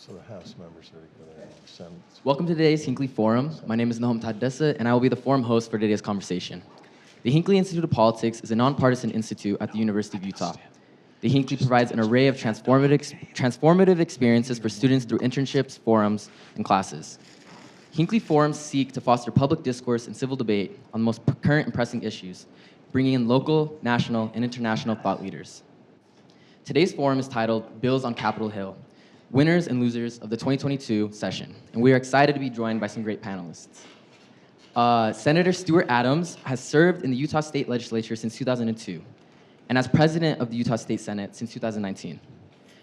So the House members are going to send. Welcome to today's Hinckley Forum. My name is Untitled Chapter, and I will be the forum host for today's conversation. The Hinckley Institute of Politics is a nonpartisan institute at the University of Utah. The Hinckley provides an array of transformative experiences for students through internships, forums, and classes. Hinckley forums seek to foster public discourse and civil debate on the most current and pressing issues, bringing in local, national, and international thought leaders. Today's forum is titled Bills on Capitol Hill, Winners and Losers of the 2022 Session, and we are excited to be joined by some great panelists. Senator Stuart Adams has served in the Utah State Legislature since 2002, and as president of the Utah State Senate since 2019.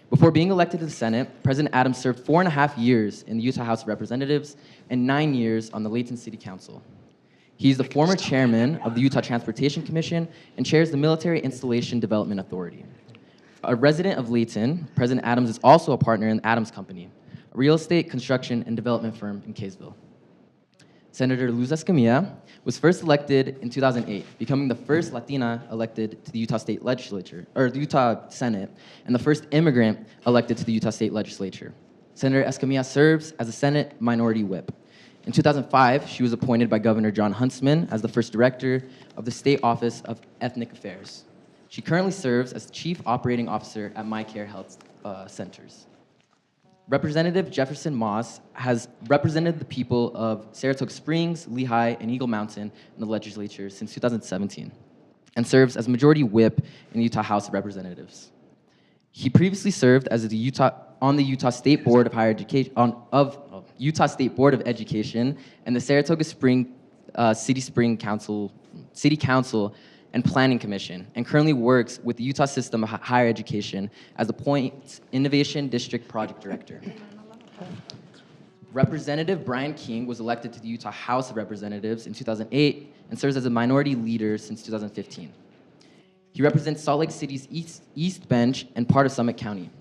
Before being elected to the Senate, President Adams served 4.5 years in the Utah House of Representatives and 9 years on the Layton City Council. He's the former chairman of the Utah Transportation Commission and chairs the Military Installation Development Authority. A resident of Layton, President Adams is also a partner in the Adams Company, a real estate, construction, and development firm in Kaysville. Senator Luz Escamilla was first elected in 2008, becoming the first Latina elected to the Utah State Legislature, or the Utah Senate, and the first immigrant elected to the Utah State Legislature. Senator Escamilla serves as a Senate Minority Whip. In 2005, she was appointed by Governor John Huntsman as the first director of the State Office of Ethnic Affairs. She currently serves as Chief Operating Officer at MyCare Health Centers. Representative Jefferson Moss has represented the people of Saratoga Springs, Lehigh, and Eagle Mountain in the legislature since 2017 and serves as Majority Whip in the Utah House of Representatives. He previously served as on the Utah State Board of Higher Education Utah State Board of Education and the Saratoga City Council and Planning Commission, and currently works with the Utah System of Higher Education as the Point Innovation District Project Director. Representative Brian King was elected to the Utah House of Representatives in 2008 and serves as a minority leader since 2015. He represents Salt Lake City's East Bench and part of Summit County.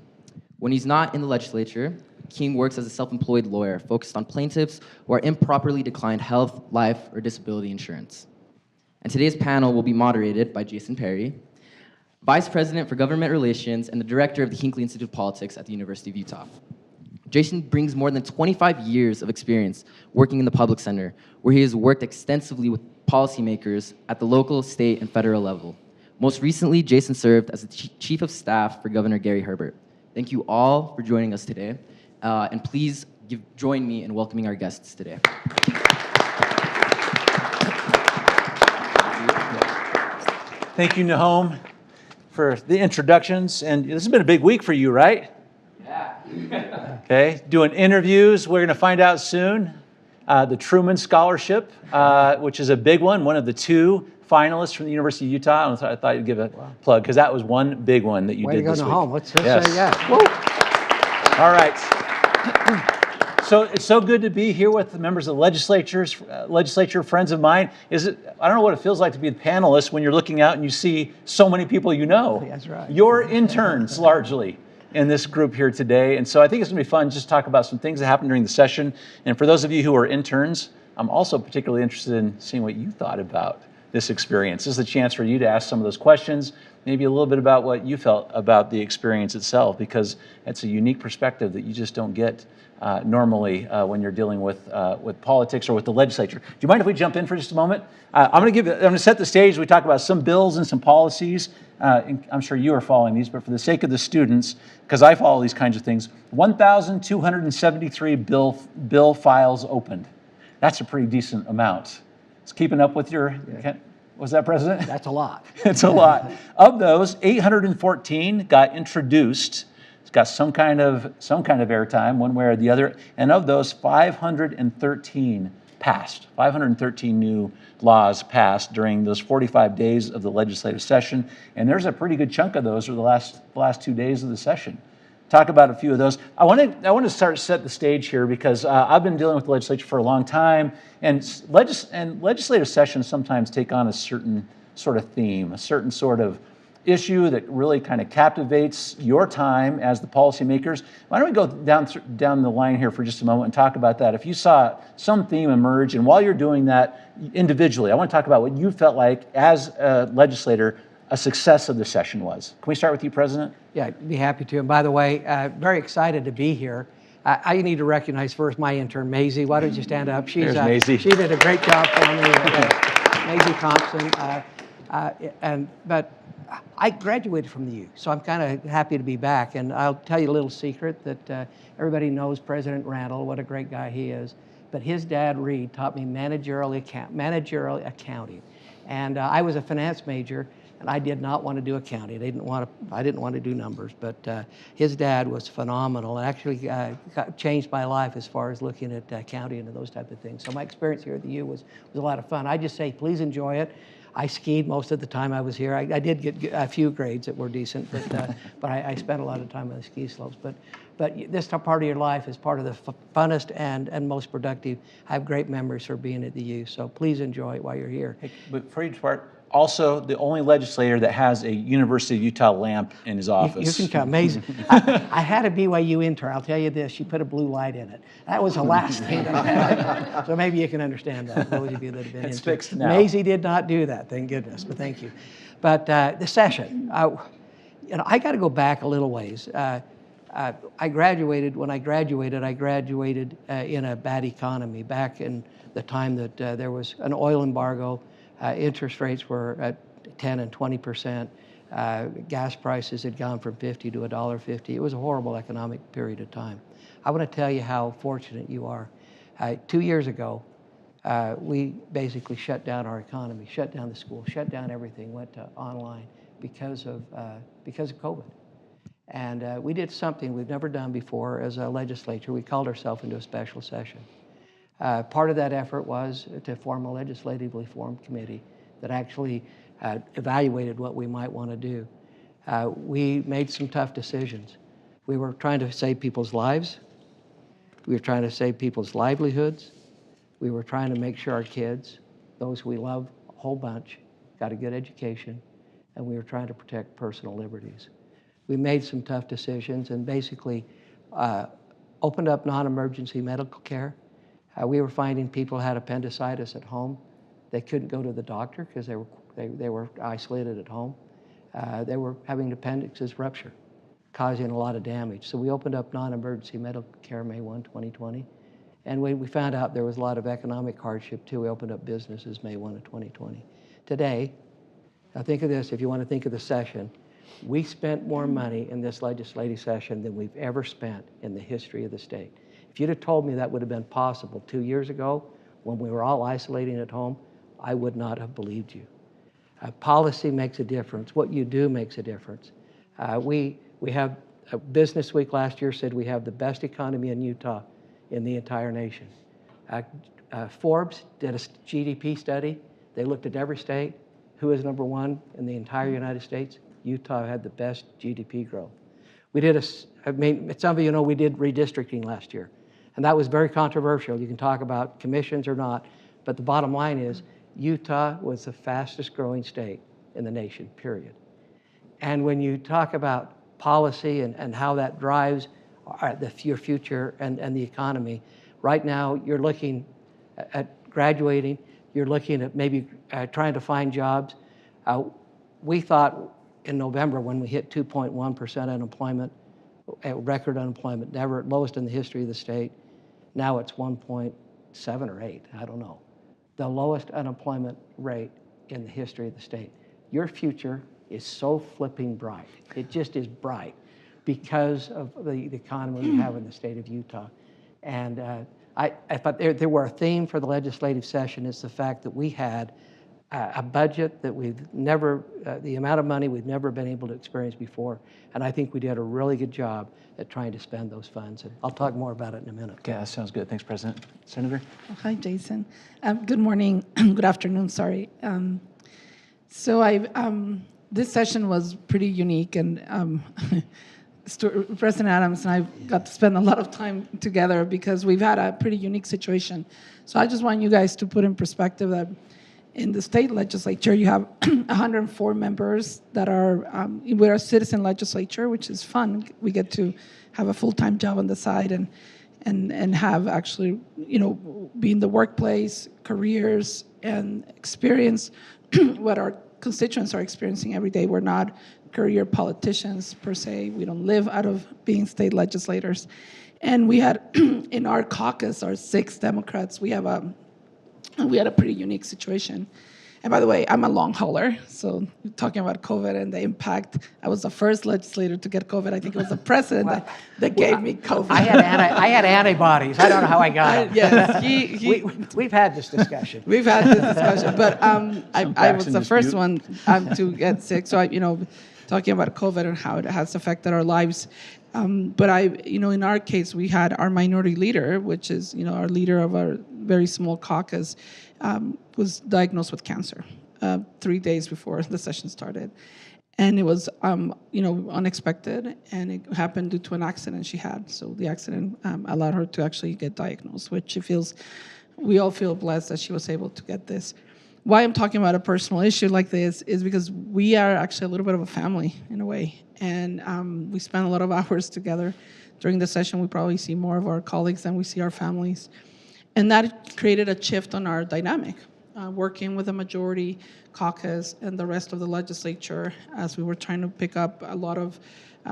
When he's not in the legislature, King works as a self-employed lawyer focused on plaintiffs who are improperly declined health, life, or disability insurance. And today's panel will be moderated by Jason Perry, Vice President for Government Relations and the Director of the Hinckley Institute of Politics at the University of Utah. Jason brings more than 25 years of experience working in the public center, where he has worked extensively with policymakers at the local, state, and federal level. Most recently, Jason served as the Chief of Staff for Governor Gary Herbert. Thank you all for joining us today, and please join me in welcoming our guests today. Thank you, Nahom, for the introductions. And this has been a big week for you, right? Yeah. Okay, doing interviews. We're going to find out soon. The Truman Scholarship, which is a big one of the 2 finalists from the University of Utah. I thought you'd give a plug, because that was one big one that you did this week. Way to go, Nahom. Let's just Yes. say yeah. Woo. All right. So it's so good to be here with the members of the legislature, friends of mine. I don't know what it feels like to be the panelist when you're looking out and you see so many people you know. That's right. You're interns largely in this group here today. And so I think it's going to be fun just to talk about some things that happened during the session. And for those of you who are interns, I'm also particularly interested in seeing what you thought about this experience. This is a chance for you to ask some of those questions, maybe a little bit about what you felt about the experience itself, because it's a unique perspective that you just don't get normally when you're dealing with politics or with the legislature. Do you mind if we jump in for just a moment? I'm going to set the stage. We talk about some bills and some policies. I'm sure you are following these, but for the sake of the students, because I follow these kinds of things, 1,273 bill files opened. That's a pretty decent amount. It's keeping up with your. Was that, President? That's a lot. It's a lot. Of those, 814 got introduced. Got some kind of airtime, one way or the other, and of those, 513 passed. 513 new laws passed during those 45 days of the legislative session, and there's a pretty good chunk of those are the last 2 days of the session. Talk about a few of those. I want to set the stage here, because I've been dealing with the legislature for a long time, and legislative sessions sometimes take on a certain sort of theme, a certain sort of issue that really kind of captivates your time as the policymakers. Why don't we go down the line here for just a moment and talk about that? If you saw some theme emerge, and while you're doing that individually, I want to talk about what you felt like as a legislator a success of the session was. Can we start with you, President? Yeah, I'd be happy to. And by the way, very excited to be here. I need to recognize first my intern, Maisie. Why don't you stand up? There's Maisie. She did a great job for me, Maisie Thompson. But I graduated from the U, so I'm kind of happy to be back. And I'll tell you a little secret that everybody knows President Randall, what a great guy he is. But his dad, Reed, taught me managerial accounting. And I was a finance major, and I did not want to do accounting. I didn't want to do numbers. But his dad was phenomenal. It actually changed my life as far as looking at accounting and those type of things. So my experience here at the U was a lot of fun. I just say, please enjoy it. I skied most of the time I was here. I did get a few grades that were decent, but I spent a lot of time on the ski slopes. But this part of your life is part of the funnest and most productive. I have great memories for being at the U, so please enjoy it while you're here. Hey, but before you depart, also the only legislator that has a University of Utah lamp in his office. You can come. Amazing. I had a BYU intern. I'll tell you this. She put a blue light in it. That was the last thing that I had. So maybe you can understand that, those of you that have been It's into fixed now. Maisie did not do that, thank goodness, but thank you. But the session, I got to go back a little ways. I graduated in a bad economy, back in the time that there was an oil embargo. Interest rates were at 10 and 20%. Gas prices had gone from $50 to $1.50. It was a horrible economic period of time. I want to tell you how fortunate you are. 2 years ago, we basically shut down our economy, shut down the school, shut down everything, went to online because of COVID. And we did something we've never done before as a legislature. We called ourselves into a special session. Part of that effort was to form a legislatively formed committee that actually evaluated what we might want to do. We made some tough decisions. We were trying to save people's lives. We were trying to save people's livelihoods. We were trying to make sure our kids, those we love a whole bunch, got a good education, and we were trying to protect personal liberties. We made some tough decisions and basically opened up non-emergency medical care. We were finding people had appendicitis at home. They couldn't go to the doctor because they were isolated at home. They were having appendixes rupture, causing a lot of damage. So we opened up non-emergency medical care May 1, 2020. And when we found out there was a lot of economic hardship too, we opened up businesses May 1 of 2020. Today, now think of this, if you want to think of the session, we spent more money in this legislative session than we've ever spent in the history of the state. If you'd have told me that would have been possible 2 years ago when we were all isolating at home, I would not have believed you. Policy makes a difference. What you do makes a difference. We have Business Week last year said we have the best economy in Utah in the entire nation. Forbes did a GDP study. They looked at every state. Who is number one in the entire United States? Utah had the best GDP growth. We did some of you know we did redistricting last year. And that was very controversial. You can talk about commissions or not, but the bottom line is Utah was the fastest growing state in the nation, period. And when you talk about policy and how that drives your future and the economy, right now you're looking at graduating, you're looking at maybe trying to find jobs. We thought in November when we hit 2.1% unemployment, record unemployment, never lowest in the history of the state. Now it's 1.7 or 8, I don't know. The lowest unemployment rate in the history of the state. Your future is so flipping bright. It just is bright because of the economy we have in the state of Utah. And I thought there were a theme for the legislative session is the fact that we had a budget that we've never, the amount of money we've never been able to experience before. And I think we did a really good job at trying to spend those funds. And I'll talk more about it in a minute. Okay, that sounds good. Thanks, President. Senator? Hi, Jason. Good morning. Good afternoon, sorry. This session was pretty unique, and President Adams and I got to spend a lot of time together because we've had a pretty unique situation. So I just want you guys to put in perspective that in the state legislature, you have 104 members that are, we're a citizen legislature, which is fun. We get to have a full-time job on the side and have actually, be in the workplace, careers, and experience what our constituents are experiencing every day. We're not career politicians per se. We don't live out of being state legislators. And we had in our caucus, our 6 Democrats, we had a pretty unique situation. And by the way, I'm a long hauler, so talking about COVID and the impact, I was the first legislator to get COVID. I think it was the president that gave me COVID. I had antibodies. I don't know how I got them. Yes, We've had this discussion. we've had this discussion, but I facts was in the first dispute. one to get sick. So talking about COVID and how it has affected our lives. But in our case, we had our minority leader, which is, our leader of our very small caucus, was diagnosed with cancer 3 days before the session started. And it was, unexpected, and it happened due to an accident she had. So the accident allowed her to actually get diagnosed, which we all feel blessed that she was able to get this. Why I'm talking about a personal issue like this is because we are actually a little bit of a family in a way. And we spend a lot of hours together. During the session, we probably see more of our colleagues than we see our families. And that created a shift on our dynamic, working with the majority caucus and the rest of the legislature as we were trying to pick up a lot of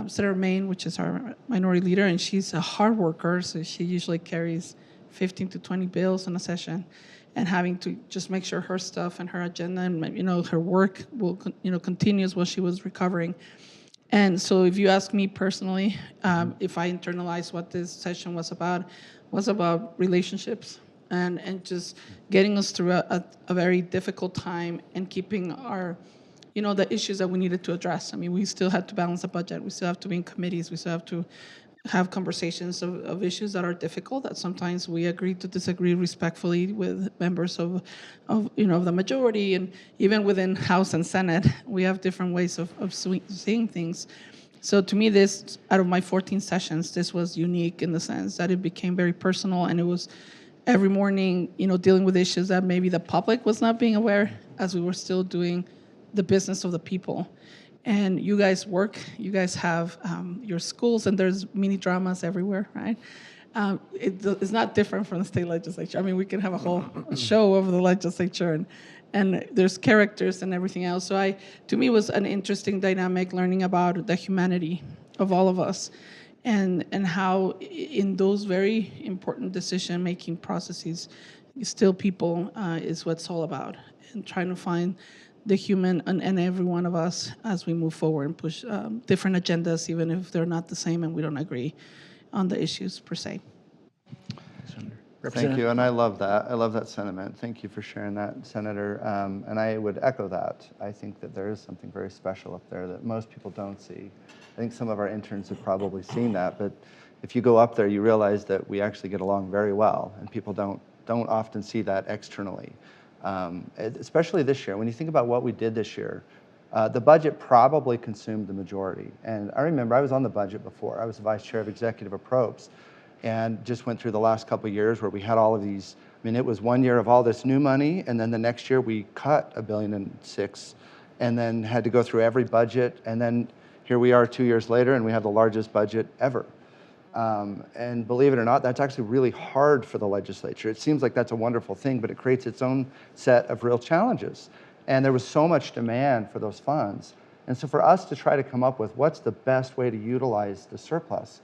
Senator Maine, which is our minority leader, and she's a hard worker, so she usually carries 15 to 20 bills in a session, and having to just make sure her stuff and her agenda and her work will continues while she was recovering. And so if you ask me personally, if I internalize what this session was about relationships and just getting us through a very difficult time and keeping our, the issues that we needed to address. I mean, we still had to balance the budget. We still have to be in committees. We still have to have conversations of issues that are difficult, that sometimes we agree to disagree respectfully with members of the majority, and even within House and Senate, we have different ways of seeing things. So to me, this, out of my 14 sessions, this was unique in the sense that it became very personal, and it was every morning, dealing with issues that maybe the public was not being aware, as we were still doing the business of the people. And you guys have your schools, and there's mini dramas everywhere, right? It's not different from the state legislature. I mean, we can have a whole show over the legislature, and there's characters and everything else. So to me, it was an interesting dynamic learning about the humanity of all of us, and how in those very important decision-making processes, still people is what it's all about, and trying to find the human in every one of us as we move forward and push different agendas, even if they're not the same and we don't agree on the issues per se. Thank you, and I love that. I love that sentiment. Thank you for sharing that, Senator. And I would echo that. I think that there is something very special up there that most people don't see. I think some of our interns have probably seen that, but if you go up there, you realize that we actually get along very well, and people don't often see that externally. Especially this year. When you think about what we did this year, the budget probably consumed the majority. And I remember I was on the budget before. I was the vice chair of executive approps, and just went through the last couple of years where we had all of these. I mean, it was 1 year of all this new money, and then the next year we cut $1.6 billion, and then had to go through every budget. And then here we are 2 years later, and we have the largest budget ever. And believe it or not, that's actually really hard for the legislature. It seems like that's a wonderful thing, but it creates its own set of real challenges. And there was so much demand for those funds. And so for us to try to come up with what's the best way to utilize the surplus,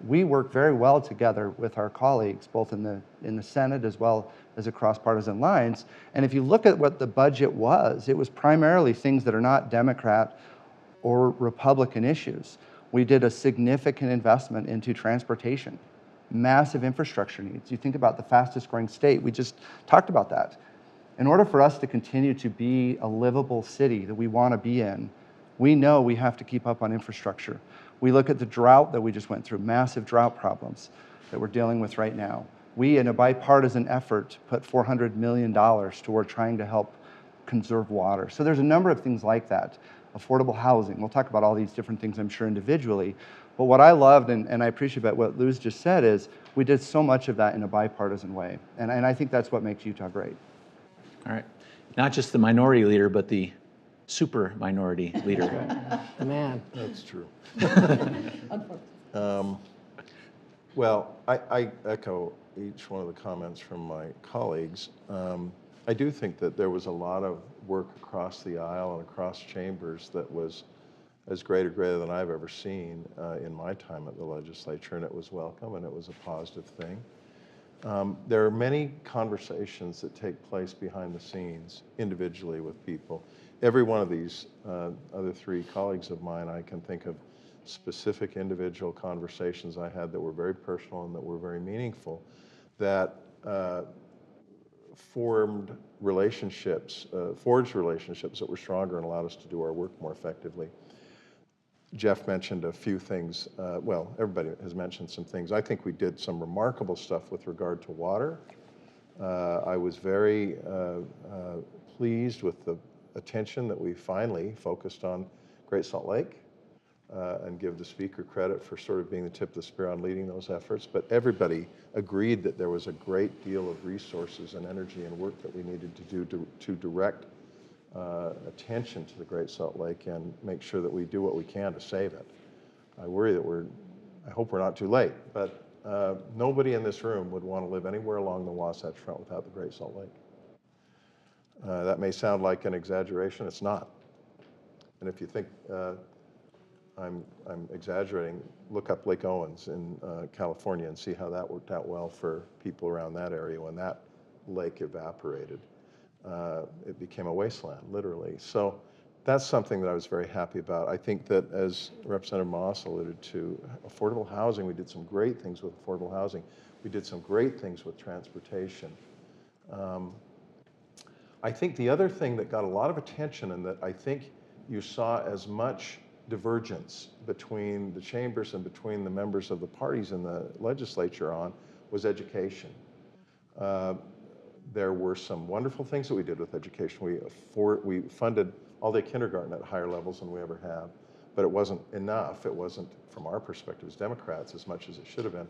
we work very well together with our colleagues, both in the Senate as well as across partisan lines. And if you look at what the budget was, it was primarily things that are not Democrat or Republican issues. We did a significant investment into transportation, massive infrastructure needs. You think about the fastest growing state, we just talked about that. In order for us to continue to be a livable city that we want to be in, we know we have to keep up on infrastructure. We look at the drought that we just went through, massive drought problems that we're dealing with right now. We, in a bipartisan effort, put $400 million toward trying to help conserve water. So there's a number of things like that. Affordable housing. We'll talk about all these different things, I'm sure, individually. But what I loved, and I appreciate what Luz just said, is we did so much of that in a bipartisan way. And I think that's what makes Utah great. All right. Not just the minority leader, but the super minority leader. The man. That's true. Well, I echo each one of the comments from my colleagues. I do think that there was a lot of work across the aisle and across chambers that was as greater than I've ever seen in my time at the legislature, and it was welcome and it was a positive thing. There are many conversations that take place behind the scenes individually with people. Every one of these other three colleagues of mine, I can think of specific individual conversations I had that were very personal and that were very meaningful, that forged relationships that were stronger and allowed us to do our work more effectively. Jeff mentioned a few things. Well, everybody has mentioned some things. I think we did some remarkable stuff with regard to water. I was very pleased with the attention that we finally focused on Great Salt Lake, and give the speaker credit for sort of being the tip of the spear on leading those efforts. But everybody agreed that there was a great deal of resources and energy and work that we needed to do to direct attention to the Great Salt Lake and make sure that we do what we can to save it. I worry that I hope we're not too late, but nobody in this room would want to live anywhere along the Wasatch Front without the Great Salt Lake. That may sound like an exaggeration, it's not. And if you think I'm exaggerating, look up Lake Owens in California and see how that worked out well for people around that area when that lake evaporated. It became a wasteland, literally. So that's something that I was very happy about. I think that, as Representative Moss alluded to, affordable housing, we did some great things with affordable housing. We did some great things with transportation. I think the other thing that got a lot of attention and that I think you saw as much divergence between the chambers and between the members of the parties in the legislature on was education. There were some wonderful things that we did with education. We funded all-day kindergarten at higher levels than we ever have, but it wasn't enough. It wasn't, from our perspective as Democrats, as much as it should have been.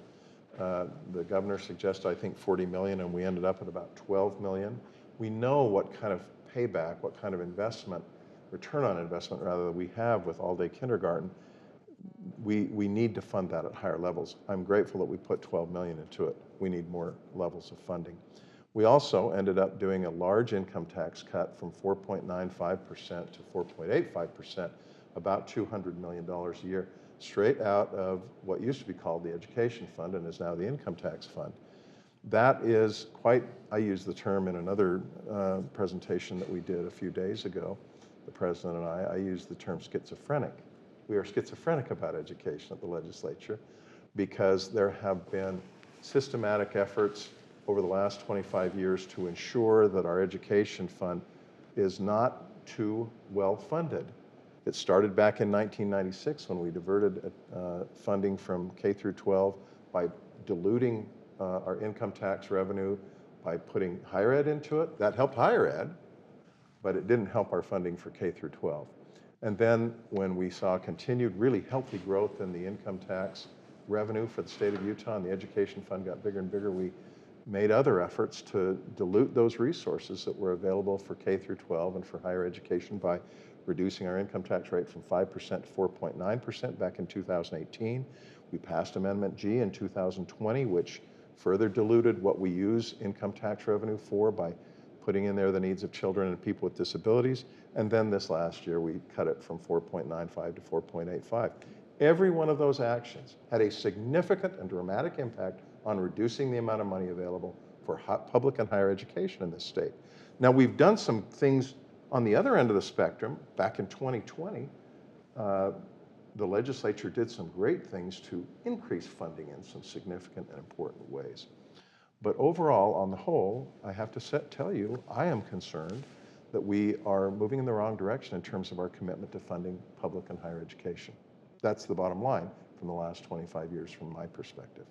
The governor suggested, I think, 40 million, and we ended up at about 12 million. We know what kind of payback, what kind of investment, return on investment rather, that we have with all-day kindergarten. We need to fund that at higher levels. I'm grateful that we put 12 million into it. We need more levels of funding. We also ended up doing a large income tax cut from 4.95% to 4.85%, about $200 million a year, straight out of what used to be called the Education Fund and is now the Income Tax Fund. That is quite, I used the term in another presentation that we did a few days ago, the president and I used the term schizophrenic. We are schizophrenic about education at the legislature because there have been systematic efforts over the last 25 years to ensure that our education fund is not too well funded. It started back in 1996 when we diverted funding from K through 12 by diluting our income tax revenue by putting higher ed into it. That helped higher ed, but it didn't help our funding for K through 12. And then when we saw continued really healthy growth in the income tax revenue for the state of Utah and the education fund got bigger and bigger, we made other efforts to dilute those resources that were available for K through 12 and for higher education by reducing our income tax rate from 5% to 4.9% back in 2018. We passed Amendment G in 2020, which further diluted what we use income tax revenue for by putting in there the needs of children and people with disabilities. And then this last year, we cut it from 4.95 to 4.85. Every one of those actions had a significant and dramatic impact on reducing the amount of money available for public and higher education in this state. Now, we've done some things on the other end of the spectrum. Back in 2020, the legislature did some great things to increase funding in some significant and important ways. But overall, on the whole, I have to tell you, I am concerned that we are moving in the wrong direction in terms of our commitment to funding public and higher education. That's the bottom line from the last 25 years from my perspective.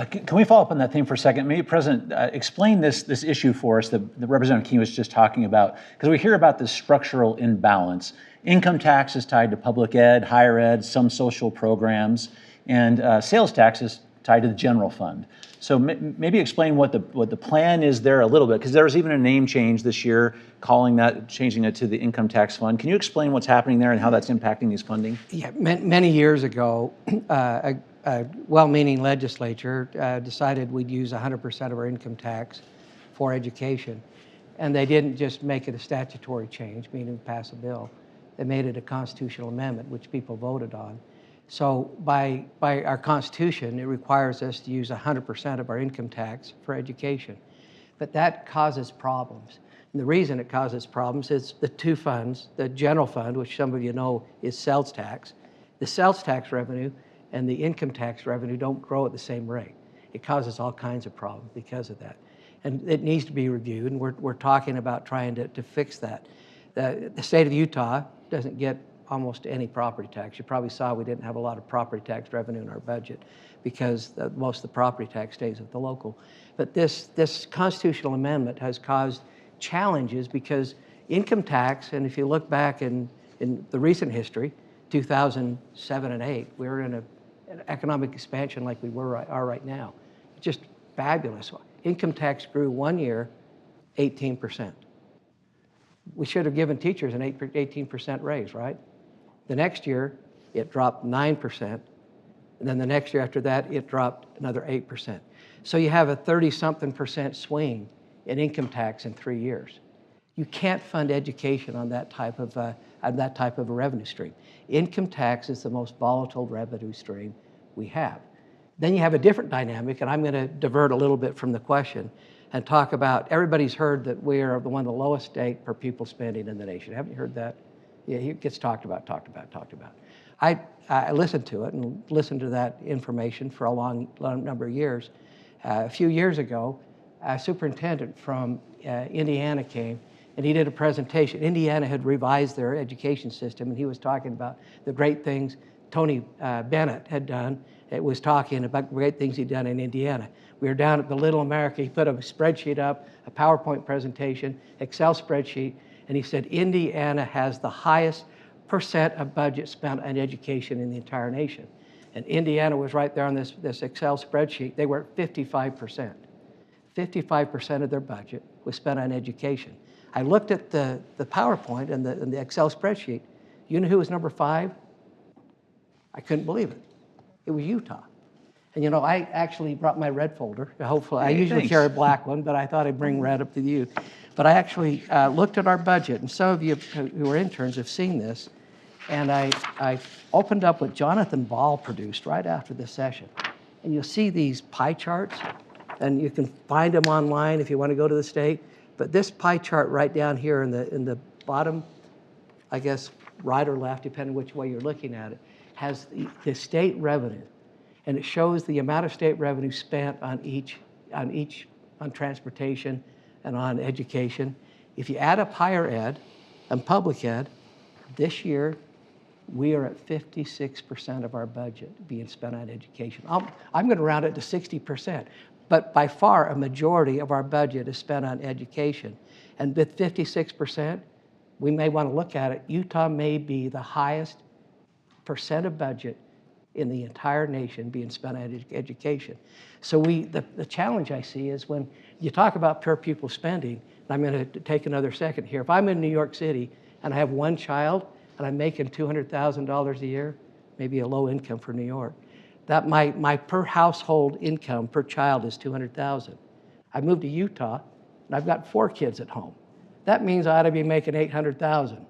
Can we follow up on that theme for a second? Maybe, President, explain this issue for us that Representative King was just talking about, because we hear about this structural imbalance. Income tax is tied to public ed, higher ed, some social programs, and sales tax is tied to the general fund. So maybe explain what the plan is there a little bit, because there was even a name change this year, changing it to the income tax fund. Can you explain what's happening there and how that's impacting these funding? Yeah, many years ago, a well-meaning legislature decided we'd use 100% of our income tax for education. And they didn't just make it a statutory change, meaning pass a bill. They made it a constitutional amendment, which people voted on. So by our Constitution, it requires us to use 100% of our income tax for education. But that causes problems. And the reason it causes problems is the two funds, the general fund, which some of you know is sales tax. The sales tax revenue and the income tax revenue don't grow at the same rate. It causes all kinds of problems because of that. And it needs to be reviewed, and we're talking about trying to fix that. The state of Utah doesn't get almost any property tax. You probably saw we didn't have a lot of property tax revenue in our budget because most of the property tax stays at the local. But this constitutional amendment has caused challenges because income tax, and if you look back in the recent history, 2007 and 8, we were in an economic expansion like we are right now. Just fabulous. Income tax grew 1 year, 18%. We should have given teachers an 18% raise, right? The next year, it dropped 9%. And then the next year after that, it dropped another 8%. So you have a 30-something% swing in income tax in 3 years. You can't fund education on that type of a revenue stream. Income tax is the most volatile revenue stream we have. Then you have a different dynamic, and I'm going to divert a little bit from the question and talk about, everybody's heard that we are one of the lowest state per pupil spending in the nation. Haven't you heard that? Yeah, it gets talked about. I listened to it and listened to that information for a long number of years. A few years ago, a superintendent from Indiana came, and he did a presentation. Indiana had revised their education system, and he was talking about the great things Tony Bennett had done. It was talking about great things he'd done in Indiana. We were down at the Little America. He put a spreadsheet up, a PowerPoint presentation, Excel spreadsheet, and he said Indiana has the highest percent of budget spent on education in the entire nation. And Indiana was right there on this Excel spreadsheet. They were at 55%. 55% of their budget was spent on education. I looked at the PowerPoint and the Excel spreadsheet. You know who was number 5? I couldn't believe it. It was Utah. And you know, I actually brought my red folder. Hopefully, I usually carry a black one, but I thought I'd bring red up to you. But I actually looked at our budget, and some of you who are interns have seen this. And I opened up what Jonathan Ball produced right after the session. And you'll see these pie charts, and you can find them online if you want to go to the state. But this pie chart right down here in the bottom, I guess right or left, depending which way you're looking at it, has the state revenue. And it shows the amount of state revenue spent on transportation and on education. If you add up higher ed and public ed, this year we are at 56% of our budget being spent on education. I'm going to round it to 60%, but by far a majority of our budget is spent on education. And with 56%, we may want to look at it. Utah may be the highest percent of budget in the entire nation being spent on education. So the challenge I see is when you talk about per pupil spending, and I'm going to take another second here. If I'm in New York City and I have one child and I'm making $200,000 a year, maybe a low income for New York, that my per household income per child is $200,000. I moved to Utah and I've got 4 kids at home. That means I ought to be making $800,000.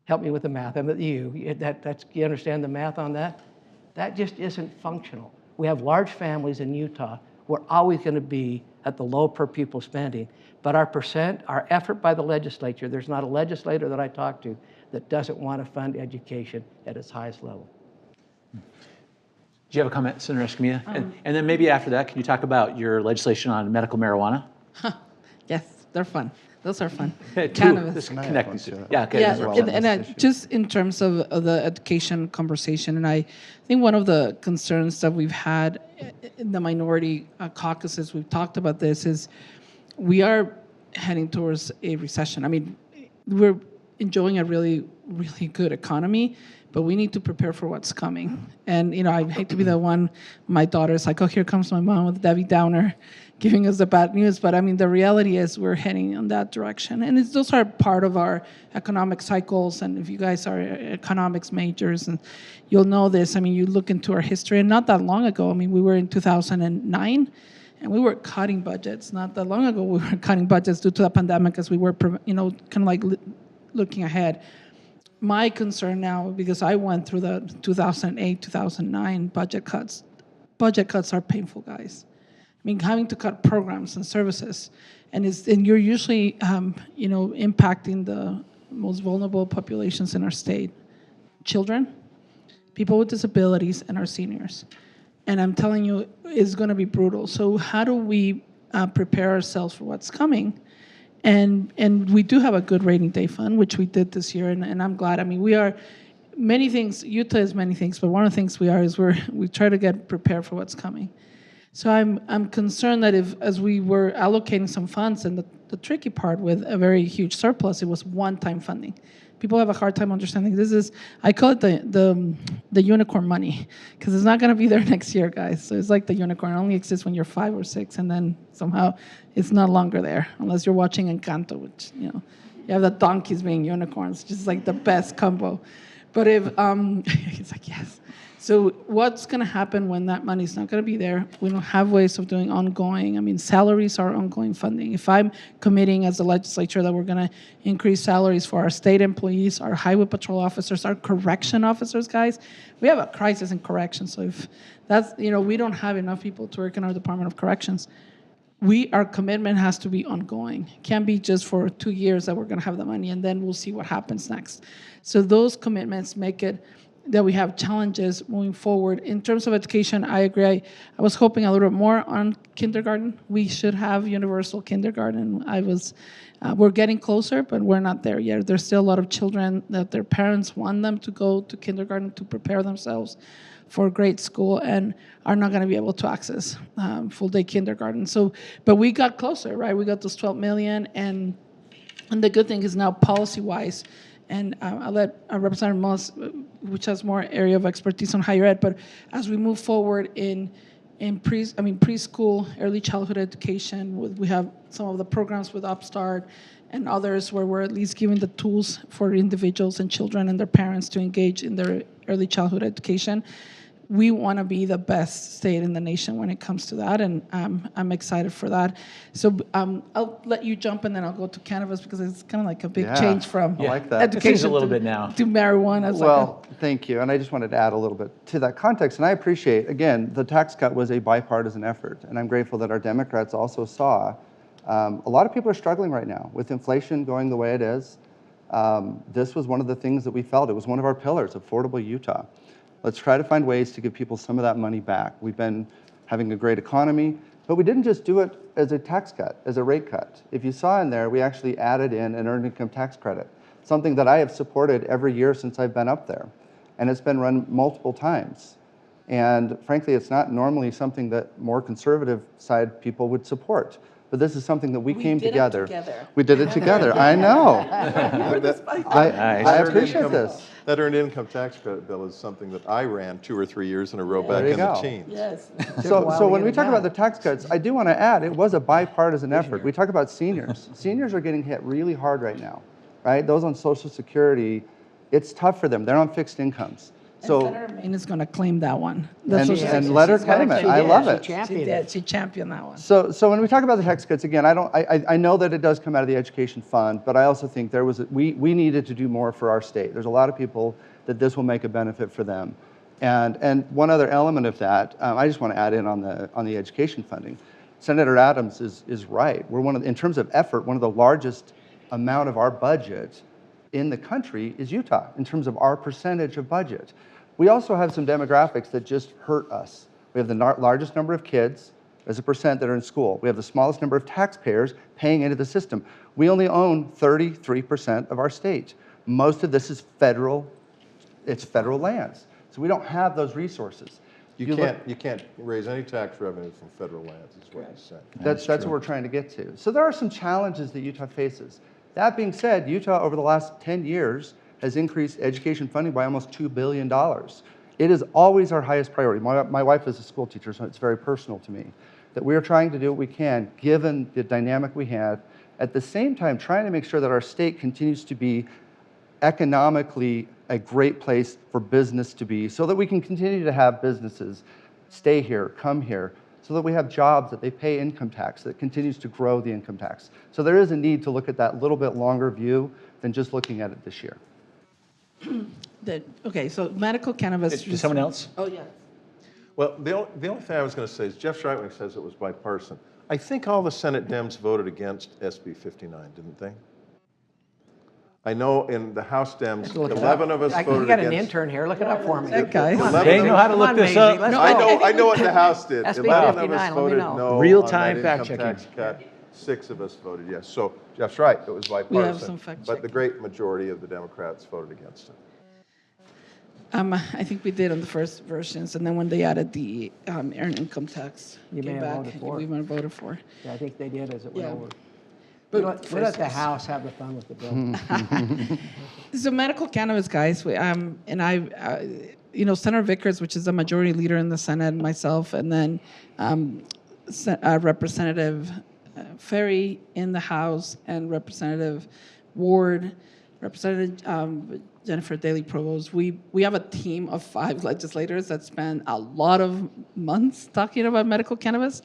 Help me with the math. I'm with you. You understand the math on that? That just isn't functional. We have large families in Utah. We're always going to be at the low per pupil spending. But our effort by the legislature, there's not a legislator that I talk to that doesn't want to fund education at its highest level. Do you have a comment, Senator Escamilla? And then maybe after that, can you talk about your legislation on medical marijuana? Yes, they're fun. Those are fun. Cannabis. Connected to. Yeah, okay. Yeah, well and just in terms of the education conversation, and I think one of the concerns that we've had in the minority caucuses, we've talked about this, is we are heading towards a recession. I mean, we're enjoying a really, really good economy, but we need to prepare for what's coming. And, you know, I hate to be the one, my daughter's like, oh, here comes my mom with Debbie Downer giving us the bad news. But I mean, the reality is we're heading in that direction. And those are part of our economic cycles. And if you guys are economics majors, and you'll know this, I mean, you look into our history, and not that long ago, I mean, we were in 2009, and we were cutting budgets. Not that long ago, we were cutting budgets due to the pandemic as we were, you know, kind of like looking ahead. my concern now, because I went through the 2008, 2009 budget cuts are painful, guys. I mean, having to cut programs and services, and you're usually, impacting the most vulnerable populations in our state: children, people with disabilities, and our seniors. And I'm telling you, it's going to be brutal. So how do we prepare ourselves for what's coming? And we do have a good rainy day fund, which we did this year, and I'm glad. I mean, we are many things. Utah is many things, but one of the things we are is we try to get prepared for what's coming. So I'm concerned that as we were allocating some funds, and the tricky part with a very huge surplus, it was one-time funding. People have a hard time understanding I call it the unicorn money, because it's not going to be there next year, guys. So it's like the unicorn. It only exists when you're 5 or 6, and then somehow it's no longer there, unless you're watching Encanto, which, you have the donkeys being unicorns, just like the best combo. But if, it's like, yes. So what's going to happen when that money's not going to be there? We don't have ways of doing ongoing. I mean, salaries are ongoing funding. If I'm committing as a legislature that we're going to increase salaries for our state employees, our highway patrol officers, our correction officers, guys, we have a crisis in corrections. So if that's, we don't have enough people to work in our Department of Corrections. Our commitment has to be ongoing. It can't be just for 2 years that we're going to have the money and then we'll see what happens next. So those commitments make it that we have challenges moving forward. In terms of education, I agree. I was hoping a little bit more on kindergarten. We should have universal kindergarten. We're getting closer, but we're not there yet. There's still a lot of children that their parents want them to go to kindergarten to prepare themselves for grade school and are not going to be able to access full-day kindergarten. So, but we got closer, right? We got those 12 million, and the good thing is now policy-wise, and I'll let Representative Moss, which has more area of expertise on higher ed, but as we move forward in preschool, early childhood education, we have some of the programs with Upstart and others where we're at least giving the tools for individuals and children and their parents to engage in their early childhood education. We want to be the best state in the nation when it comes to that, and I'm excited for that. So I'll let you jump, and then I'll go to cannabis, because it's kind of like a big change from I like that. education a little bit now to marijuana. Well, thank you. And I just wanted to add a little bit to that context. And I appreciate, again, the tax cut was a bipartisan effort. And I'm grateful that our Democrats also saw a lot of people are struggling right now with inflation going the way it is. This was one of the things that we felt. It was one of our pillars, Affordable Utah. Let's try to find ways to give people some of that money back. We've been having a great economy, but we didn't just do it as a tax cut, as a rate cut. If you saw in there, we actually added in an earned income tax credit, something that I have supported every year since I've been up there. And it's been run multiple times. And frankly, it's not normally something that more conservative side people would support. But this is something that we came together. We did it together. I know. I appreciate this. That earned income tax credit bill is something that I ran 2 or 3 years in a row back in the teens. Yes. So when we talk about the tax cuts, I do want to add, it was a bipartisan effort. We talk about seniors. Seniors are getting hit really hard right now, right? Those on Social Security, it's tough for them. They're on fixed incomes. So Senator Maine is going to claim that one. and let her claim it. I love it. She did. She championed that one. So when we talk about the tax cuts, again, I know that it does come out of the education fund, but I also think we needed to do more for our state. There's a lot of people that this will make a benefit for them. And one other element of that, I just want to add in on the education funding. Senator Adams is right. We're in terms of effort, one of the largest amount of our budget in the country is Utah in terms of our percentage of budget. We also have some demographics that just hurt us. We have the largest number of kids as a percent that are in school. We have the smallest number of taxpayers paying into the system. We only own 33% of our state. Most of this is federal lands. So we don't have those resources. You can't raise any tax revenue from federal lands, is what you said. That's what we're trying to get to. So there are some challenges that Utah faces. That being said, Utah over the last 10 years has increased education funding by almost $2 billion. It is always our highest priority. My wife is a school teacher, so it's very personal to me, that we are trying to do what we can, given the dynamic we have, at the same time trying to make sure that our state continues to be economically a great place for business to be, so that we can continue to have businesses stay here, come here, so that we have jobs, that they pay income tax, that continues to grow the income tax. So there is a need to look at that little bit longer view than just looking at it this year. Okay, so medical cannabis. Is someone else? Oh, yeah. Well, the only thing I was going to say is Jeff Streitwing says it was bipartisan. I think all the Senate Dems voted against SB 59, didn't they? I know in the House Dems, Look it 11 up. of us You voted got an against. intern here. Look it up for me. That guy. Come on, They They Maisie. know how to Come look on, this Maisie. up. Let's I go. know what the House did. SB 11 of 59, us let me voted know. no Real-time on that fact income checking. tax cut. 6 of us voted yes. So Jeff's right, it was bipartisan. some fact But the checking. great majority of the Democrats voted against it. I think we did on the first versions, and then when they added the earned income tax, You may came have back, voted for we it. might have voted for. Yeah, I think they did as it went Yeah. over. But We let the first- House have the fun with the bill. So medical cannabis, guys, and Senator Vickers, which is the majority leader in the Senate, myself, and then Representative Ferry in the House, and Representative Ward, Representative Jennifer Daly Provost. We have a team of 5 legislators that spend a lot of months talking about medical cannabis.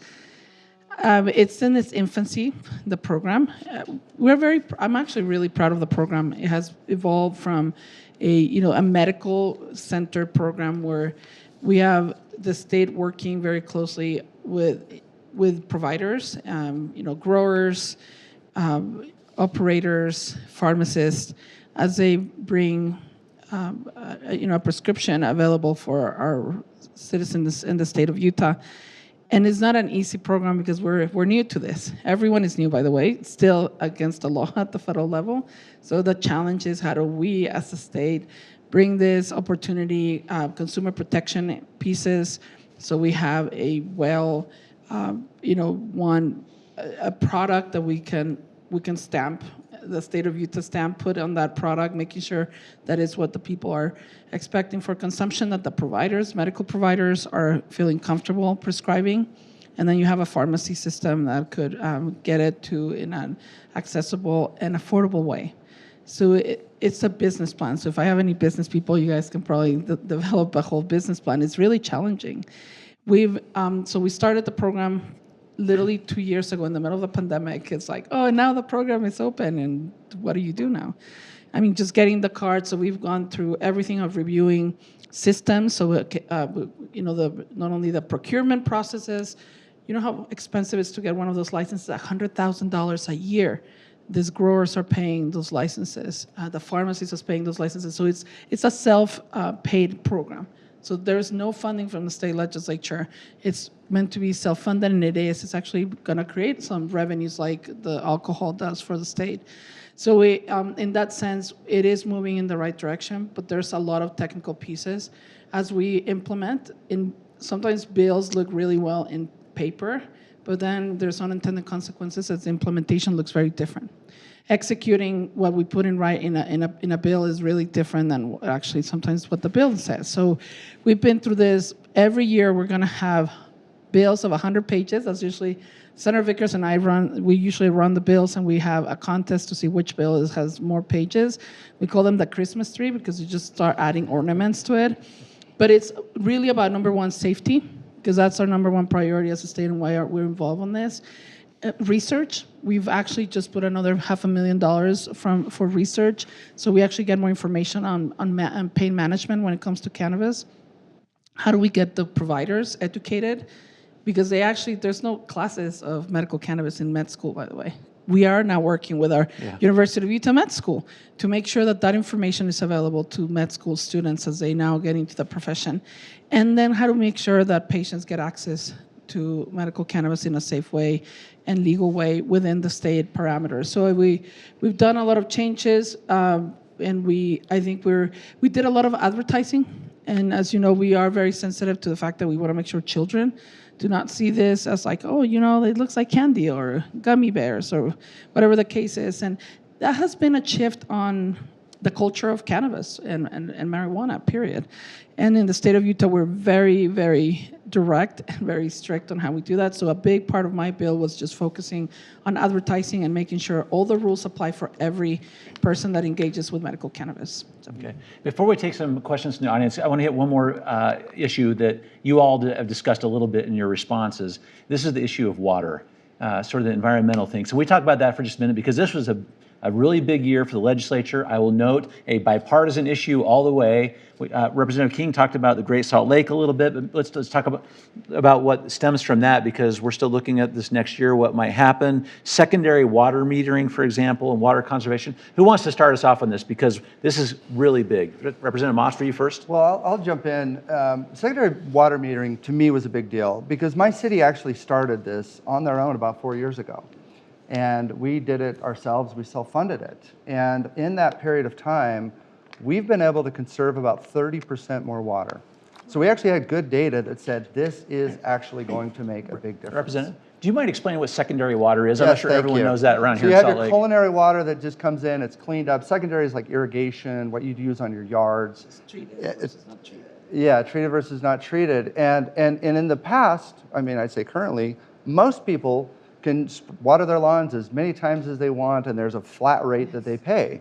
It's in its infancy, the program. I'm actually really proud of the program. It has evolved from a medical center program where we have the state working very closely with providers, growers, operators, pharmacists, as they bring a prescription available for our citizens in the state of Utah. And it's not an easy program because we're new to this. Everyone is new, by the way. It's still against the law at the federal level. So the challenge is, how do we as a state bring this opportunity, consumer protection pieces, so we have a a product that we can stamp, the state of Utah stamp, put on that product, making sure that is what the people are expecting for consumption, that the providers, medical providers, are feeling comfortable prescribing. And then you have a pharmacy system that could get it to in an accessible and affordable way. So it's a business plan. So if I have any business people, you guys can probably develop a whole business plan. It's really challenging. We started the program literally 2 years ago in the middle of the pandemic. It's like, oh, now the program is open, and what do you do now? I mean, just getting the card. So we've gone through everything of reviewing systems. So not only the procurement processes. You know how expensive it is to get one of those licenses? $100,000 a year. These growers are paying those licenses. The pharmacies are paying those licenses. So it's a self-paid program. So there's no funding from the state legislature. It's meant to be self-funded, and it is. It's actually going to create some revenues like the alcohol does for the state. So in that sense, it is moving in the right direction, but there's a lot of technical pieces as we implement. Sometimes bills look really well in paper, but then there's unintended consequences as the implementation looks very different. Executing what we put in a bill is really different than actually sometimes what the bill says. So we've been through this. Every year we're going to have bills of 100 pages. That's usually Senator Vickers and I we usually run the bills, and we have a contest to see which bill has more pages. We call them the Christmas tree because you just start adding ornaments to it. But it's really about, number one, safety, because that's our number one priority as a state and why we're involved on this. Research, we've actually just put another $500,000 for research, so we actually get more information on pain management when it comes to cannabis. How do we get the providers educated? Because there's no classes of medical cannabis in med school, by the way. We are now working with our University of Utah Med School to make sure that information is available to med school students as they now get into the profession. And then how to make sure that patients get access to medical cannabis in a safe way and legal way within the state parameters. So we've done a lot of changes, and I think we did a lot of advertising. And as you know, we are very sensitive to the fact that we want to make sure children do not see this as like, oh, it looks like candy or gummy bears or whatever the case is. And that has been a shift on the culture of cannabis and marijuana, period. And in the state of Utah, we're very, very direct and very strict on how we do that. So a big part of my bill was just focusing on advertising and making sure all the rules apply for every person that engages with medical cannabis. Okay. Before we take some questions from the audience, I want to hit one more issue that you all have discussed a little bit in your responses. This is the issue of water, sort of the environmental thing. So we talk about that for just a minute because this was a a really big year for the legislature. I will note a bipartisan issue all the way. Representative King talked about the Great Salt Lake a little bit, but let's talk about what stems from that, because we're still looking at this next year, what might happen. Secondary water metering, for example, and water conservation. Who wants to start us off on this? Because this is really big. Representative Moss, for you first. Well, I'll jump in. Secondary water metering to me was a big deal because my city actually started this on their own about 4 years ago. And we did it ourselves, we self-funded it. And in that period of time, we've been able to conserve about 30% more water. So we actually had good data that said this is actually going to make a big difference. Representative, do you mind explaining what secondary water is? I'm Yes, not sure thank everyone you. knows that around so here you in have Salt your Lake. culinary water that just comes in, it's cleaned up. Secondary is like irrigation, what you'd use on your yards. It's treated versus not treated. Yeah, treated versus not treated. And in the past, I mean, I'd say currently, most people can water their lawns as many times as they want, and there's a flat rate that they pay.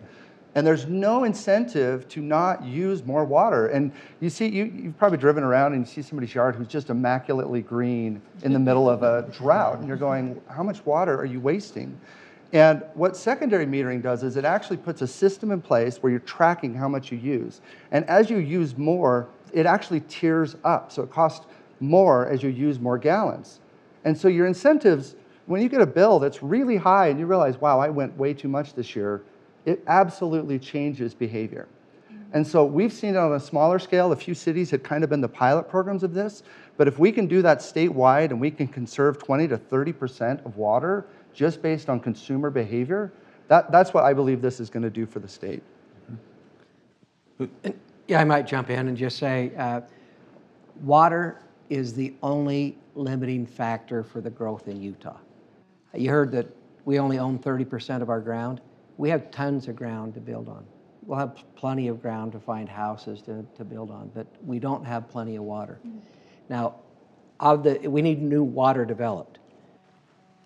And there's no incentive to not use more water. And you see, you've probably driven around and you see somebody's yard who's just immaculately green in the middle of a drought. And you're going, how much water are you wasting? And what secondary metering does is it actually puts a system in place where you're tracking how much you use. And as you use more, it actually tiers up. So it costs more as you use more gallons. And so your incentives, when you get a bill that's really high and you realize, wow, I went way too much this year, it absolutely changes behavior. And so we've seen it on a smaller scale. A few cities had kind of been the pilot programs of this. But if we can do that statewide and we can conserve 20 to 30% of water just based on consumer behavior, that's what I believe this is going to do for the state. Yeah, I might jump in and just say, water is the only limiting factor for the growth in Utah. You heard that we only own 30% of our ground. We have tons of ground to build on. We'll have plenty of ground to find houses to build on, but we don't have plenty of water. Now, we need new water developed.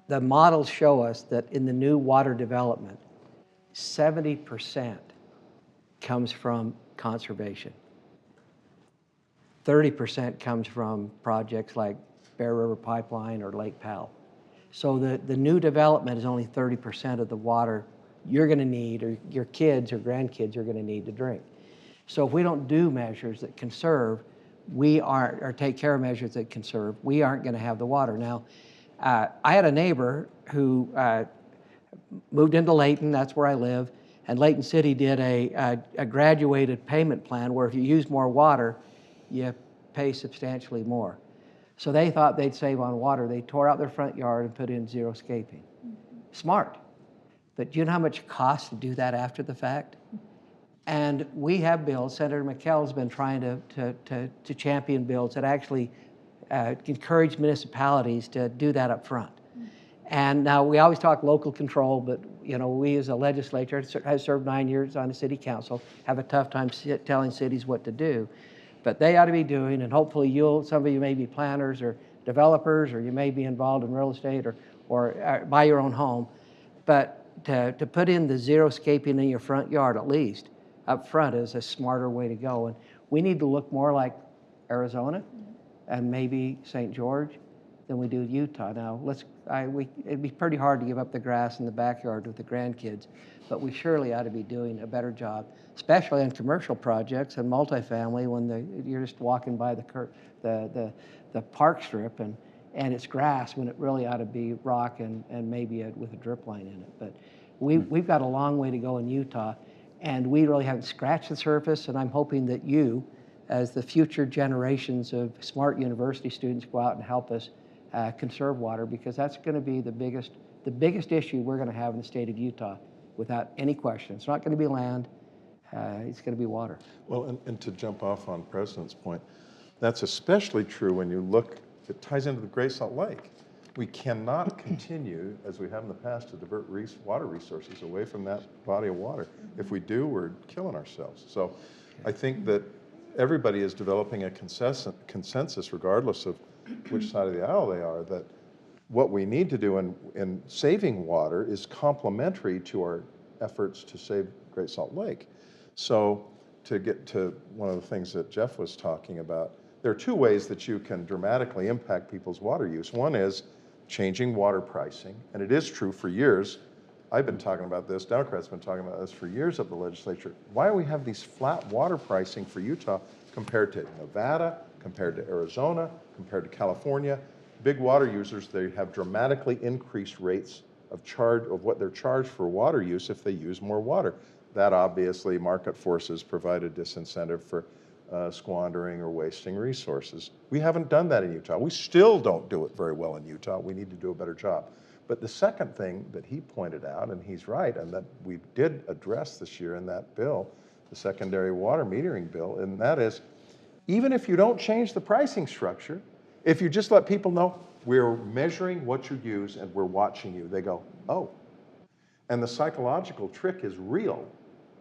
The models show us that in the new water development, 70% comes from conservation. 30% comes from projects like Bear River Pipeline or Lake Powell. So the new development is only 30% of the water you're going to need, or your kids or grandkids are going to need to drink. So if we don't do measures that conserve, or take care of measures that conserve, we aren't going to have the water. Now, I had a neighbor who moved into Layton, that's where I live, and Layton City did a graduated payment plan where if you use more water, you pay substantially more. So they thought they'd save on water. They tore out their front yard and put in zero scaping. Smart. But do you know how much it costs to do that after the fact? And we have bills. Senator McKell's been trying to champion bills that actually encourage municipalities to do that up front. And now we always talk local control, but you know, we as a legislature, has served 9 years on the city council, have a tough time telling cities what to do. But they ought to be doing, and hopefully some of you may be planners or developers, or you may be involved in real estate or buy your own home. But to put in the zero scaping in your front yard at least up front is a smarter way to go. And we need to look more like Arizona and maybe St. George than we do Utah. Now, it'd be pretty hard to give up the grass in the backyard with the grandkids, but we surely ought to be doing a better job, especially on commercial projects and multifamily when you're just walking by the park strip and it's grass when it really ought to be rock and maybe with a drip line in it. But we've got a long way to go in Utah, and we really haven't scratched the surface, and I'm hoping that you, as the future generations of smart university students, go out and help us conserve water, because that's going to be the biggest issue we're going to have in the state of Utah, without any question. It's not going to be land, it's going to be water. Well, and to jump off on President's point, that's especially true when you look, it ties into the Great Salt Lake. We cannot continue, as we have in the past, to divert water resources away from that body of water. If we do, we're killing ourselves. So I think that everybody is developing a consensus, regardless of which side of the aisle they are, that what we need to do in saving water is complementary to our efforts to save Great Salt Lake. So to get to one of the things that Jeff was talking about, there are two ways that you can dramatically impact people's water use. One is changing water pricing, and it is true for years, I've been talking about this, Democrats have been talking about this for years at the legislature. Why do we have these flat water pricing for Utah compared to Nevada, compared to Arizona, compared to California? Big water users, they have dramatically increased rates of what they're charged for water use if they use more water. That obviously, market forces provide a disincentive for squandering or wasting resources. We haven't done that in Utah. We still don't do it very well in Utah. We need to do a better job. But the second thing that he pointed out, and he's right, and that we did address this year in that bill, the secondary water metering bill, and that is, even if you don't change the pricing structure, if you just let people know, we're measuring what you use and we're watching you, they go, oh. And the psychological trick is real,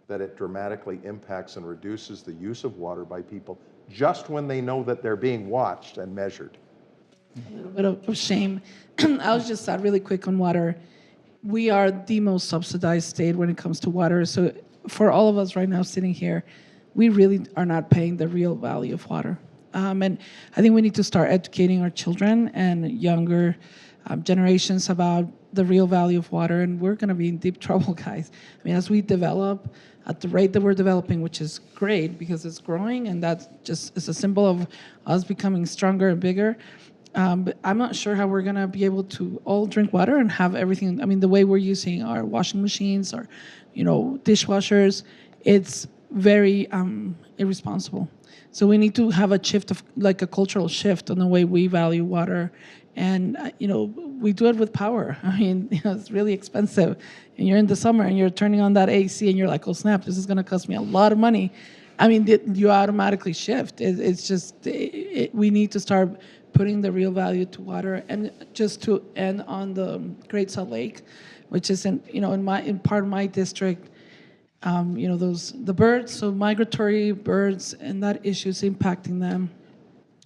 that it dramatically impacts and reduces the use of water by people just when they know that they're being watched and measured. A little bit of shame. I'll just add really quick on water. We are the most subsidized state when it comes to water. So for all of us right now sitting here, we really are not paying the real value of water. And I think we need to start educating our children and younger generations about the real value of water, and we're going to be in deep trouble, guys. I mean, as we develop at the rate that we're developing, which is great because it's growing, and that's just is a symbol of us becoming stronger and bigger. But I'm not sure how we're going to be able to all drink water and have everything. I mean, the way we're using our washing machines or, dishwashers, it's very irresponsible. So we need to have a shift of, like a cultural shift on the way we value water. And, we do it with power. I mean, it's really expensive. And you're in the summer and you're turning on that AC and you're like, oh, snap, this is going to cost me a lot of money. I mean, you automatically shift. It's just, we need to start putting the real value to water. And just to end on the Great Salt Lake, which is in part of my district, the birds, so migratory birds, and that issue is impacting them.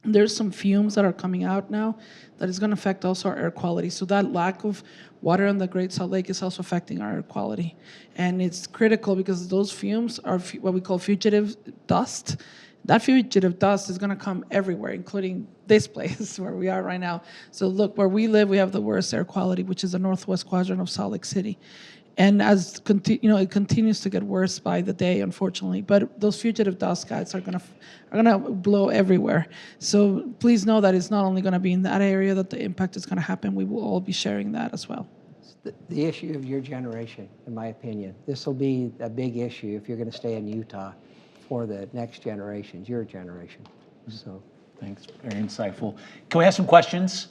There's some fumes that are coming out now that is going to affect also our air quality. So that lack of water on the Great Salt Lake is also affecting our air quality. And it's critical because those fumes are what we call fugitive dust. That fugitive dust is going to come everywhere, including this place where we are right now. So look, where we live, we have the worst air quality, which is the northwest quadrant of Salt Lake City. And as it continues to get worse by the day, unfortunately. But those fugitive dust guys are gonna blow everywhere. So please know that it's not only gonna be in that area that the impact is gonna happen. We will all be sharing that as well. The issue of your generation, in my opinion. This will be a big issue if you're going to stay in Utah for the next generations, your generation. So, thanks. Very insightful. Can we have some questions?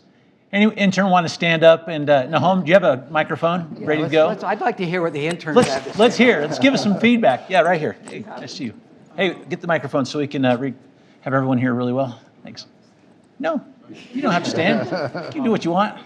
Any intern want to stand up? And Nahom, do you have a microphone ready to go? I'd like to hear what the interns have to say. Let's hear. Let's give us some feedback. Yeah, right here. Hey, nice to see you. Hey, get the microphone so we can have everyone hear really well. Thanks. No, you don't have to stand. You can do what you want.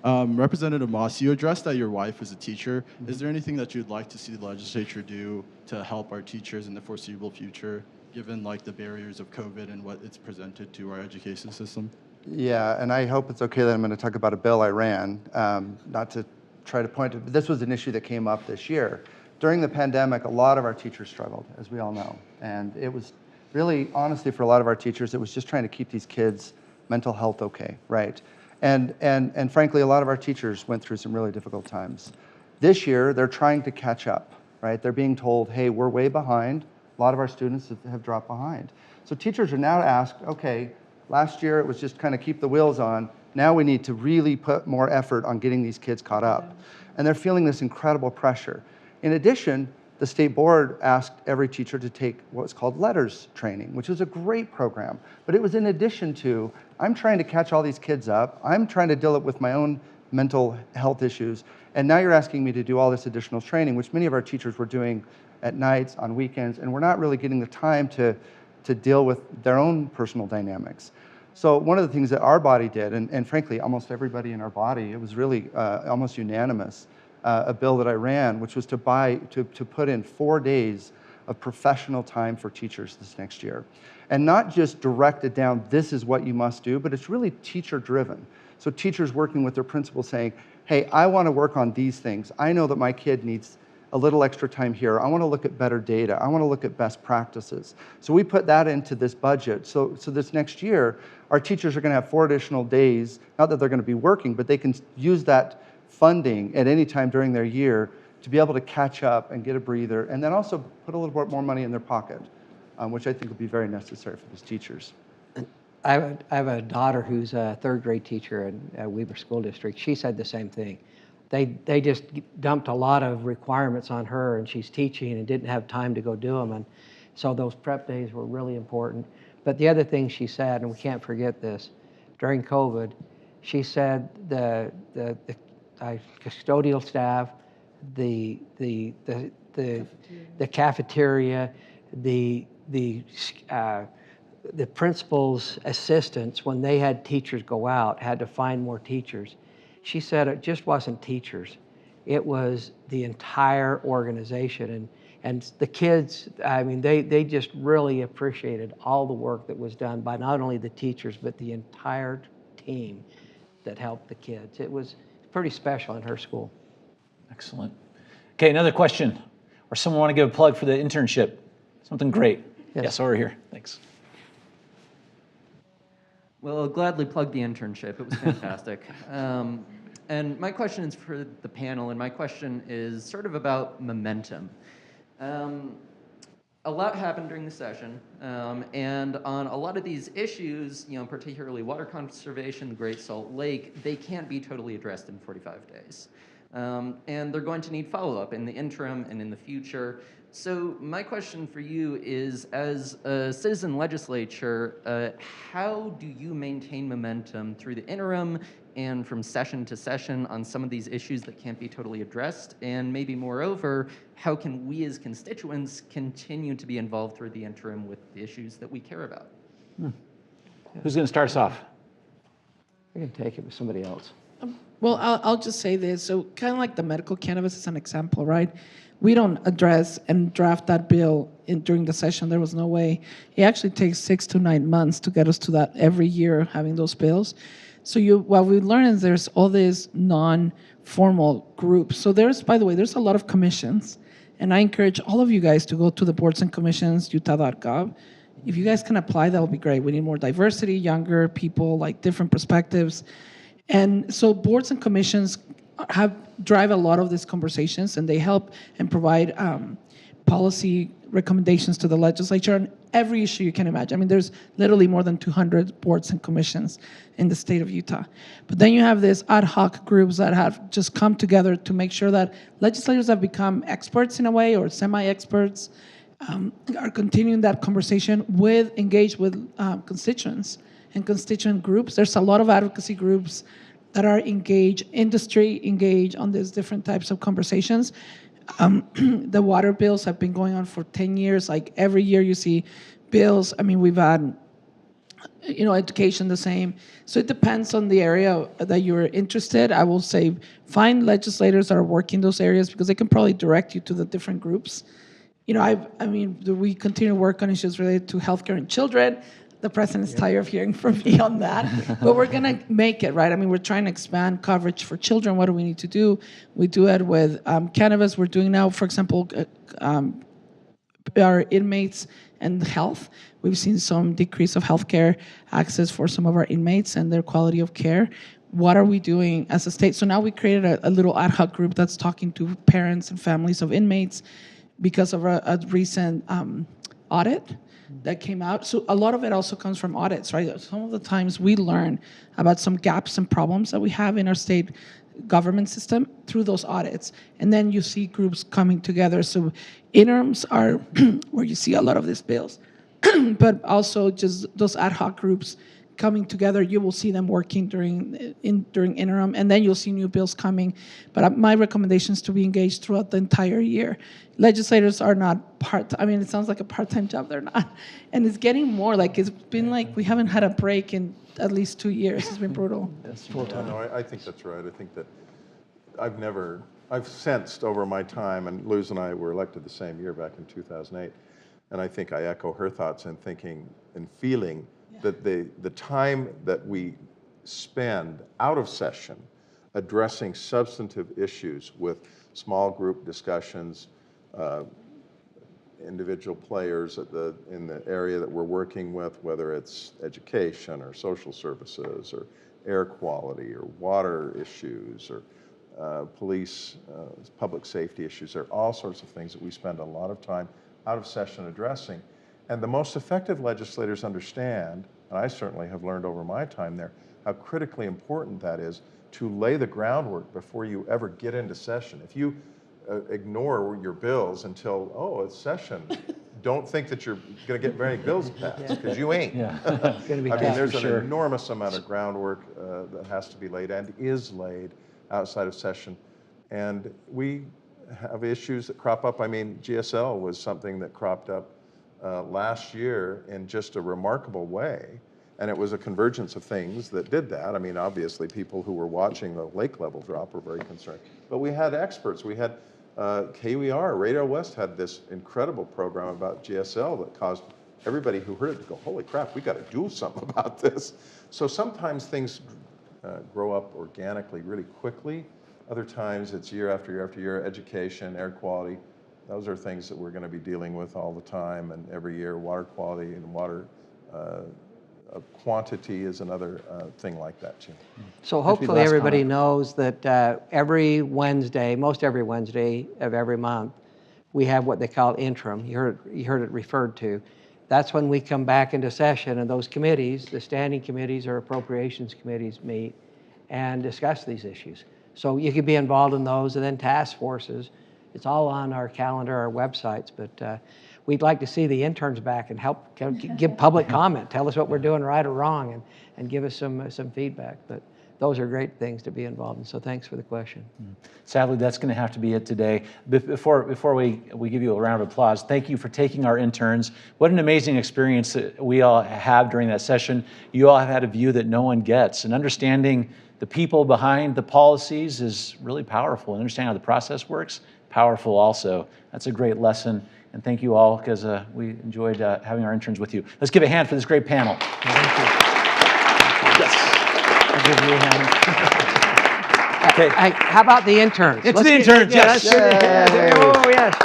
Representative Moss, you addressed that your wife is a teacher. Is there anything that you'd like to see the legislature do to help our teachers in the foreseeable future, given the barriers of COVID and what it's presented to our education system? Yeah, and I hope it's okay that I'm going to talk about a bill I ran, not to try to point to, but this was an issue that came up this year. During the pandemic, a lot of our teachers struggled, as we all know. And it was really, honestly, for a lot of our teachers, it was just trying to keep these kids' mental health okay, right? And frankly, a lot of our teachers went through some really difficult times. This year, they're trying to catch up, right? They're being told, hey, we're way behind. A lot of our students have dropped behind. So teachers are now asked, okay, last year, it was just kind of keep the wheels on. Now we need to really put more effort on getting these kids caught up. And they're feeling this incredible pressure. In addition, the state board asked every teacher to take what's called letters training, which was a great program. But it was in addition to, I'm trying to catch all these kids up. I'm trying to deal with my own mental health issues. And now you're asking me to do all this additional training, which many of our teachers were doing at nights, on weekends, and we're not really getting the time to deal with their own personal dynamics. So one of the things that our body did, and frankly, almost everybody in our body, it was really almost unanimous, a bill that I ran, which was to put in 4 days of professional time for teachers this next year. And not just directed down, this is what you must do, but it's really teacher-driven. So teachers working with their principals saying, hey, I want to work on these things. I know that my kid needs a little extra time here. I want to look at better data. I want to look at best practices. So we put that into this budget. So this next year, our teachers are going to have 4 additional days, not that they're going to be working, but they can use that funding at any time during their year to be able to catch up and get a breather, and then also put a little bit more money in their pocket, which I think will be very necessary for those teachers. I have a daughter who's a third grade teacher in Weber School District. She said the same thing. They just dumped a lot of requirements on her, and she's teaching and didn't have time to go do them. And so those prep days were really important. But the other thing she said, and we can't forget this, during COVID, she said the custodial staff, the cafeteria, the principal's assistants, when they had teachers go out, had to find more teachers. She said it just wasn't teachers. It was the entire organization. And the kids, I mean, they just really appreciated all the work that was done by not only the teachers, but the entire team that helped the kids. It was pretty special in her school. Excellent. Okay, another question. Or someone want to give a plug for the internship? Something great. Yes, over here. Thanks. Well, I'll gladly plug the internship. It was fantastic. And my question is for the panel, and my question is sort of about momentum. A lot happened during the session, and on a lot of these issues, particularly water conservation, the Great Salt Lake, they can't be totally addressed in 45 days. And they're going to need follow-up in the interim and in the future. So my question for you is, as a citizen legislature, how do you maintain momentum through the interim and from session to session on some of these issues that can't be totally addressed? And maybe moreover, how can we as constituents continue to be involved through the interim with the issues that we care about? Who's going to start us off? I can take it with somebody else. Well, I'll just say this. So kind of like the medical cannabis is an example, right? We don't address and draft that bill during the session. There was no way. It actually takes 6 to 9 months to get us to that every year, having those bills. So what we learn is there's all these non-formal groups. So by the way, there's a lot of commissions. And I encourage all of you guys to go to the boards and commissions, utah.gov. If you guys can apply, that would be great. We need more diversity, younger people, like different perspectives. And so boards and commissions drive a lot of these conversations, and they help and provide policy recommendations to the legislature on every issue you can imagine. I mean, there's literally more than 200 boards and commissions in the state of Utah. But then you have these ad hoc groups that have just come together to make sure that legislators have become experts in a way, or semi-experts, are continuing that conversation engaged with constituents and constituent groups. There's a lot of advocacy groups that are engaged, industry engaged on these different types of conversations. The water bills have been going on for 10 years. Like every year you see bills. I mean, we've had, education the same. So it depends on the area that you're interested. I will say find legislators that are working those areas, because they can probably direct you to the different groups. We continue to work on issues related to healthcare and children. The president's tired of hearing from me on that, but we're going to make it, right? I mean, we're trying to expand coverage for children. What do we need to do? We do it with cannabis. We're doing now, for example, our inmates and health. We've seen some decrease of healthcare access for some of our inmates and their quality of care. What are we doing as a state? So now we created a little ad hoc group that's talking to parents and families of inmates because of a recent audit that came out. So a lot of it also comes from audits, right? Some of the times we learn about some gaps and problems that we have in our state government system through those audits. And then you see groups coming together. So interims are where you see a lot of these bills, but also just those ad hoc groups coming together. You will see them working during interim, and then you'll see new bills coming. But my recommendation is to be engaged throughout the entire year. Legislators are not it sounds like a part-time job. They're not. And it's getting more like, it's been like we haven't had a break in at least 2 years. It's been brutal. That's full-time. No, I think that's right. I think that I've sensed over my time, and Luz and I were elected the same year back in 2008, and I think I echo her thoughts in thinking and feeling that the time that we spend out of session addressing substantive issues with small group discussions, individual players in the area that we're working with, whether it's education or social services or air quality or water issues or police, public safety issues. There are all sorts of things that we spend a lot of time out of session addressing. And the most effective legislators understand, and I certainly have learned over my time there, how critically important that is to lay the groundwork before you ever get into session. If you ignore your bills until, oh, it's session, don't think that you're going to get very bills passed, because you ain't. Yeah. It's going to be I mean, tough. there's for an sure. enormous amount of groundwork that has to be laid and is laid outside of session. And we have issues that crop up. I mean, GSL was something that cropped up last year in just a remarkable way. And it was a convergence of things that did that. I mean, obviously, people who were watching the lake level drop were very concerned. But we had experts. We had KWR, Radio West had this incredible program about GSL that caused everybody who heard it to go, holy crap, we got to do something about this. So sometimes things grow up organically really quickly. Other times it's year after year after year. Education, air quality, those are things that we're going to be dealing with all the time and every year. Water quality and water quantity is another thing like that too. So That'd be the hopefully last everybody comment. knows that every Wednesday, most every Wednesday of every month, we have what they call interim. You heard it referred to. That's when we come back into session and those committees, the standing committees or appropriations committees meet and discuss these issues. So you can be involved in those, and then task forces. It's all on our calendar, our websites, but we'd like to see the interns back and help give public comment. Tell us what we're doing right or wrong, and give us some feedback. But those are great things to be involved in. So thanks for the question. Sadly, that's going to have to be it today. Before we give you a round of applause, thank you for taking our interns. What an amazing experience that we all have during that session. You all have had a view that no one gets, and understanding the people behind the policies is really powerful. And understanding how the process works, powerful also. That's a great lesson. And thank you all, because we enjoyed having our interns with you. Let's give a hand for this great panel. Thank you. Yes. I'll give you a hand. Okay. Hey, how about the interns? It's the interns, yes. Oh, yes.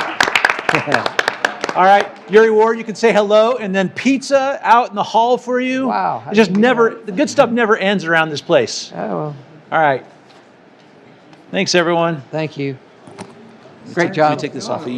All right, Yuri Ward, you can say hello, and then pizza out in the hall for you. Wow, how It just did you do never, that? the good stuff never ends around this place. Oh, well, All right. Thanks, everyone. thank you. Great job. Let me take this off of you.